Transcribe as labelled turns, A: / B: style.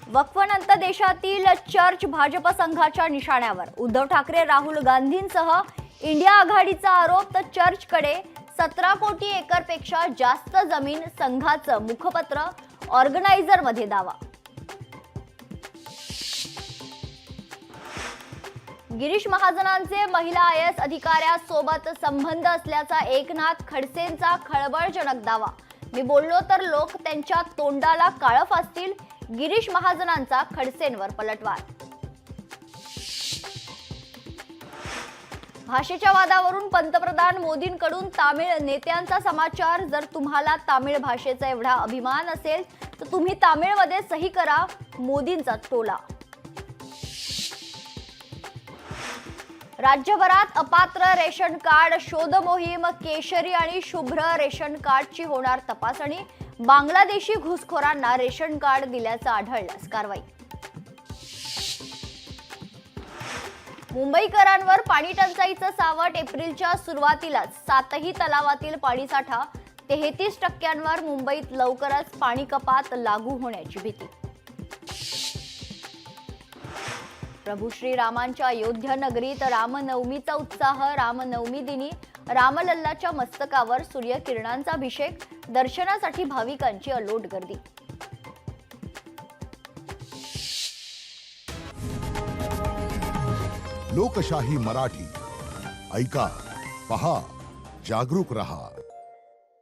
A: वक्फनंतर देशातील चर्च भाजप संघाच्या निशाण्यावर उद्धव ठाकरे राहुल गांधींसह इंडिया आघाडीचा आरोप तर चर्चकडे 17 कोटी एकरपेक्षा जास्त जमीन संघाचं मुखपत्र ऑर्गनायझर मध्ये दावा। गिरीश महाजनांचे महिला IAS अधिकाऱ्यासोबत संबंध असल्याचा एकनाथ खडसेंचा खळबळजनक दावा। मी बोललो तर लोक त्यांच्या तोंडाला काळं फासतील, गिरीश महाजनांचा खडसेंवर पलटवार। भाषेच्या वादावरून पंतप्रधान मोदींकडून तामिळ नेत्यांचा समाचार। जर तुम्हाला तामिळ भाषेचा एवढा अभिमान असेल तर तुम्ही तामिळमध्ये सही करा, मोदींचा टोला। राज्यभरात अपात्र रेशन कार्ड शोध मोहीम, केशरी आणि शुभ्र रेशन कार्डची होणार तपासणी। बांगलादेशी घुसखोरांना रेशन कार्ड दिल्याचं आढळल्यास कारवाई। मुंबईकरांवर पाणी टंचाईचं सावट। एप्रिलच्या सुरुवातीलाच 7ही तलावातील पाणीसाठा 33%वर। मुंबईत लवकरच पाणी कपात लागू होण्याची भीती। प्रभू श्रीरामांच्या अयोध्या नगरीत रामनवमीचा उत्साह। रामनवमी दिनी रामलल्लाच्या मस्तकावर सूर्यकिरणांचा अभिषेक। दर्शनासाठी भाविकांची अलोट गर्दी।
B: लोकशाही मराठी ऐका, पहा, जागरूक रहा।